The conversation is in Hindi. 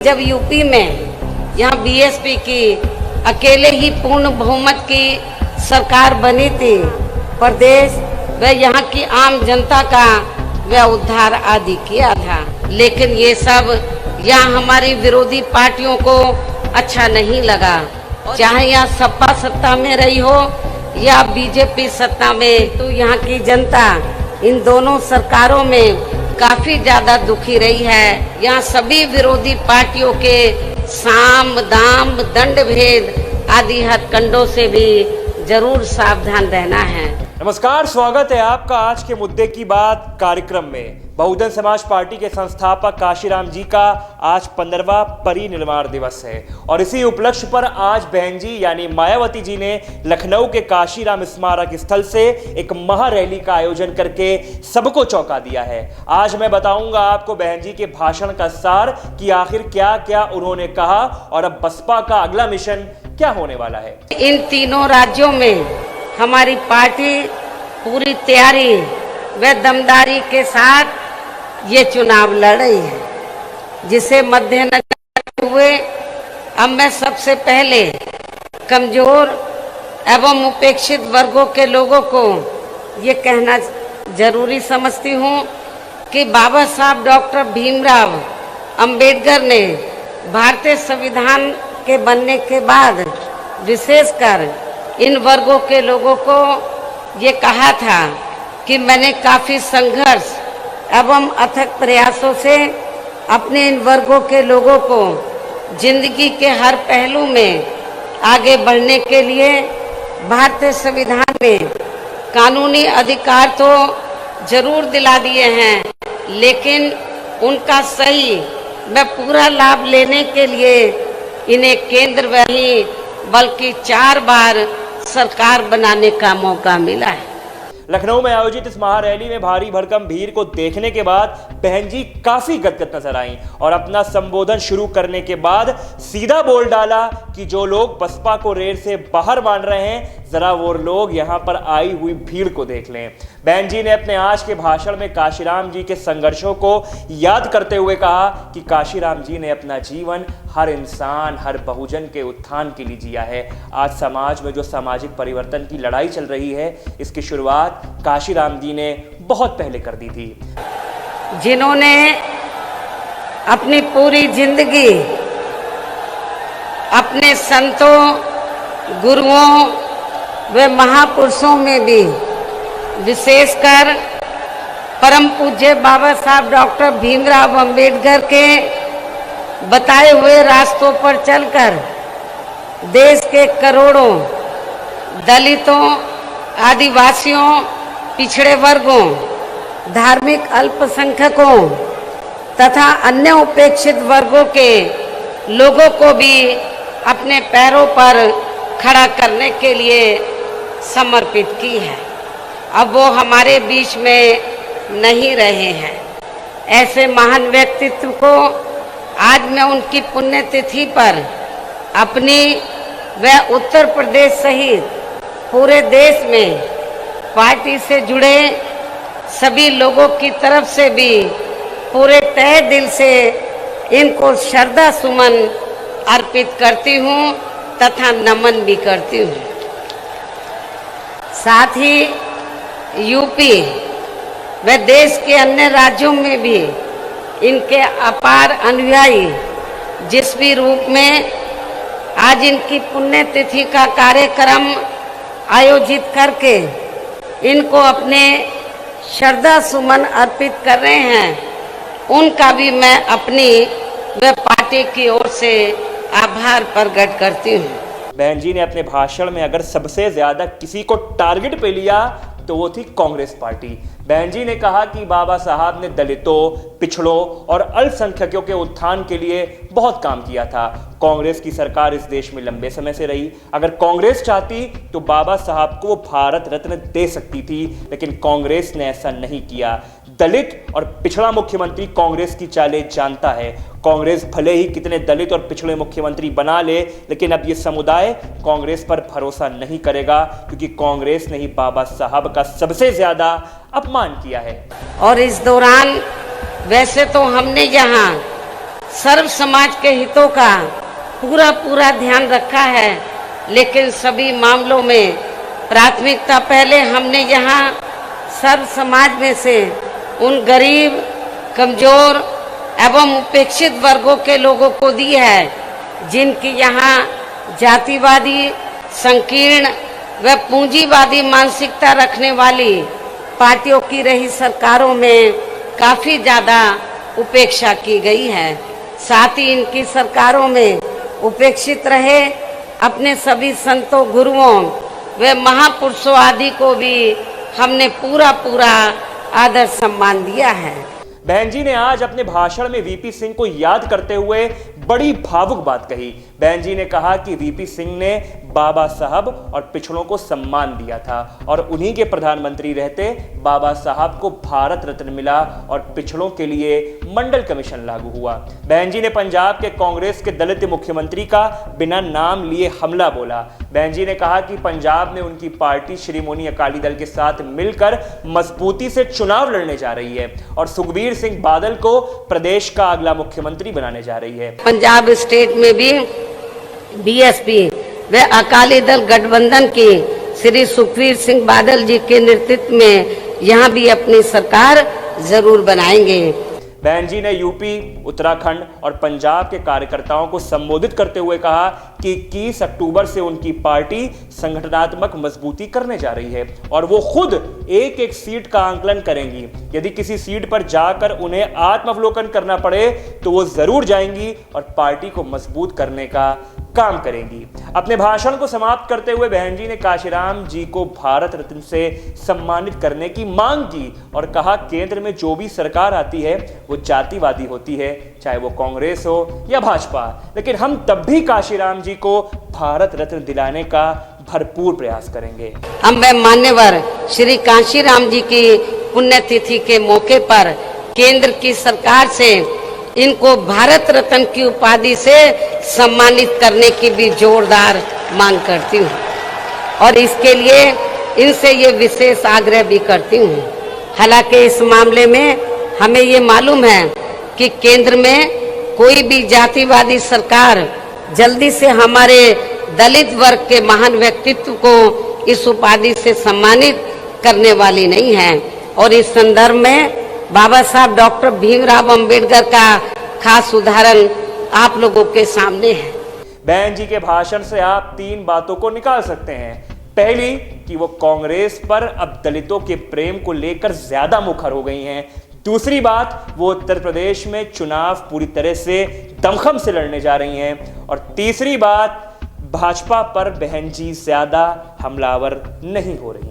जब यूपी में यहाँ बीएसपी की अकेले ही पूर्ण बहुमत की सरकार बनी थी, प्रदेश व यहाँ की आम जनता का वह उद्धार आदि किया था। लेकिन ये सब यहाँ हमारी विरोधी पार्टियों को अच्छा नहीं लगा। चाहे यहाँ सपा सत्ता में रही हो या बीजेपी सत्ता में, तो यहाँ की जनता इन दोनों सरकारों में काफी ज्यादा दुखी रही है। यहाँ सभी विरोधी पार्टियों के साम दाम दंड भेद आदि हथकंडों से भी जरूर सावधान रहना है। नमस्कार, स्वागत है आपका आज के मुद्दे की बात कार्यक्रम में। बहुजन समाज पार्टी के संस्थापक काशीराम जी का आज 15वां परिनिर्वाण दिवस है और इसी उपलक्ष्य पर आज बहन जी यानी मायावती जी ने लखनऊ के काशीराम स्मारक स्थल से एक महारैली का आयोजन करके सबको चौंका दिया है। आज मैं बताऊंगा आपको बहन जी के भाषण का सार कि आखिर क्या क्या उन्होंने कहा और अब बसपा का अगला मिशन क्या होने वाला है। इन तीनों राज्यों में हमारी पार्टी पूरी तैयारी व दमदारी के साथ ये चुनाव लड़ रही है, जिसे मद्देनजर हुए अब मैं सबसे पहले कमजोर एवं उपेक्षित वर्गों के लोगों को ये कहना जरूरी समझती हूँ कि बाबा साहब डॉक्टर भीमराव अंबेडकर ने भारतीय संविधान के बनने के बाद विशेषकर इन वर्गों के लोगों को ये कहा था कि मैंने काफी संघर्ष एवं अथक प्रयासों से अपने इन वर्गों के लोगों को जिंदगी के हर पहलू में आगे बढ़ने के लिए भारतीय संविधान में कानूनी अधिकार तो जरूर दिला दिए हैं, लेकिन उनका सही व पूरा लाभ लेने के लिए इन्हें केंद्र में ही बल्कि 4 बार सरकार बनाने का मौका मिला है। लखनऊ में आयोजित इस महारैली में भारी भरकम भीड़ को देखने के बाद बहन जी काफी गदगद नजर आईं और अपना संबोधन शुरू करने के बाद सीधा बोल डाला कि जो लोग बसपा को रेल से बाहर मान रहे हैं, जरा वो लोग यहाँ पर आई हुई भीड़ को देख लें। बहन जी ने अपने आज के भाषण में काशीराम जी के संघर्षों को याद करते हुए कहा कि काशीराम जी ने अपना जीवन हर इंसान, हर बहुजन के उत्थान के लिए जिया है। आज समाज में जो सामाजिक परिवर्तन की लड़ाई चल रही है, इसकी शुरुआत काशीराम जी ने बहुत पहले कर दी थी। जिन्होंने अपनी पूरी जिंदगी अपने संतों, गुरुओं व महापुरुषों में भी विशेषकर परम पूज्य बाबा साहब डॉक्टर भीमराव अंबेडकर के बताए हुए रास्तों पर चलकर देश के करोड़ों दलितों, आदिवासियों, पिछड़े वर्गों, धार्मिक अल्पसंख्यकों तथा अन्य उपेक्षित वर्गों के लोगों को भी अपने पैरों पर खड़ा करने के लिए समर्पित की है। अब वो हमारे बीच में नहीं रहे हैं। ऐसे महान व्यक्तित्व को आज मैं उनकी पुण्यतिथि पर अपनी व उत्तर प्रदेश सहित पूरे देश में पार्टी से जुड़े सभी लोगों की तरफ से भी पूरे तहे दिल से इनको श्रद्धा सुमन अर्पित करती हूँ तथा नमन भी करती हूँ। साथ ही यूपी व देश के अन्य राज्यों में भी इनके अपार अनुयायी जिस भी रूप में आज इनकी पुण्यतिथि का कार्यक्रम आयोजित करके इनको अपने श्रद्धा सुमन अर्पित कर रहे हैं, उनका भी मैं अपनी व पार्टी की ओर से आभार प्रकट करती हूँ। बहन जी ने अपने भाषण में अगर सबसे ज्यादा किसी को टारगेट पे लिया तो वो थी कांग्रेस पार्टी। बहन जी ने कहा कि बाबा साहब ने दलितों, पिछड़ों और अल्पसंख्यकों के उत्थान के लिए बहुत काम किया था। कांग्रेस की सरकार इस देश में लंबे समय से रही। अगर कांग्रेस चाहती तो बाबा साहब को वो भारत रत्न दे सकती थी, लेकिन कांग्रेस ने ऐसा नहीं किया। दलित और पिछड़ा मुख्यमंत्री कांग्रेस की चालें जानता है। कांग्रेस भले ही कितने दलित और पिछड़े मुख्यमंत्री बना ले, लेकिन अब ये समुदाय कांग्रेस पर भरोसा नहीं करेगा, क्योंकि कांग्रेस ने ही बाबा साहब का सबसे ज्यादा अपमान किया है। और इस दौरान वैसे तो हमने यहाँ सर्व समाज के हितों का पूरा ध्यान रखा है, लेकिन सभी मामलों में प्राथमिकता पहले हमने यहाँ सर्व समाज में से उन गरीब, कमजोर एवं उपेक्षित वर्गों के लोगों को दी है, जिनकी यहाँ जातिवादी, संकीर्ण व पूंजीवादी मानसिकता रखने वाली पार्टियों की रही सरकारों में काफी ज्यादा उपेक्षा की गई है। साथ ही इनकी सरकारों में उपेक्षित रहे अपने सभी संतों, गुरुओं व महापुरुषों आदि को भी हमने पूरा आदर सम्मान दिया है। बहन जी ने आज अपने भाषण में वीपी सिंह को याद करते हुए बड़ी भावुक बात कही। बहन जी ने कहा कि वीपी सिंह ने बाबा साहब और पिछड़ों को सम्मान दिया था और उन्हीं के प्रधानमंत्री रहते बाबा साहब को भारत रत्न मिला और पिछड़ों के लिए मंडल कमीशन लागू हुआ। बहन जी ने पंजाब के कांग्रेस के दलित मुख्यमंत्री का बिना नाम लिए हमला बोला। बहन जी ने कहा कि पंजाब में उनकी पार्टी श्रोमणी अकाली दल के साथ मिलकर मजबूती से चुनाव लड़ने जा रही है और सुखबीर सिंह बादल को प्रदेश का अगला मुख्यमंत्री बनाने जा रही है। पंजाब स्टेट में भी बीएसपी व अकाली दल गठबंधन की श्री सुखबीर सिंह बादल जी के नेतृत्व में यहाँ भी अपनी सरकार जरूर बनाएंगे। बहन जी ने यूपी, उत्तराखंड और पंजाब के कार्यकर्ताओं को संबोधित करते हुए कहा कि 21 अक्टूबर से उनकी पार्टी संगठनात्मक मजबूती करने जा रही है और वो खुद एक सीट का आंकलन करेंगी। यदि किसी सीट पर जाकर उन्हें आत्मावलोकन करना पड़े तो वो जरूर जाएंगी और पार्टी को मजबूत करने का काम करेंगी। अपने भाषण को समाप्त करते हुए बहन जी ने काशीराम जी को भारत रत्न से सम्मानित करने की मांग की और कहा केंद्र में जो भी सरकार आती है वो जातिवादी होती है, चाहे वो कांग्रेस हो या भाजपा, लेकिन हम तब भी काशीराम जी को भारत रत्न दिलाने का भरपूर प्रयास करेंगे। हम मान्यवर श्री काशीराम जी की पुण्यतिथि के मौके पर केंद्र की सरकार से इनको भारत रत्न की उपाधि से सम्मानित करने की भी जोरदार मांग करती हूँ और इसके लिए इनसे ये विशेष आग्रह भी करती हूँ। हालांकि इस मामले में हमें ये मालूम है कि केंद्र में कोई भी जातिवादी सरकार जल्दी से हमारे दलित वर्ग के महान व्यक्तित्व को इस उपाधि से सम्मानित करने वाली नहीं है और इस संदर्भ में बाबा साहब डॉक्टर भीमराव अंबेडकर का खास उदाहरण आप लोगों के सामने है। बहन जी के भाषण से आप 3 बातों को निकाल सकते हैं। पहली कि वो कांग्रेस पर अब दलितों के प्रेम को लेकर ज्यादा मुखर हो गई हैं। दूसरी बात, वो उत्तर प्रदेश में चुनाव पूरी तरह से दमखम से लड़ने जा रही हैं और तीसरी बात, भाजपा पर बहन जी ज्यादा हमलावर नहीं हो रही।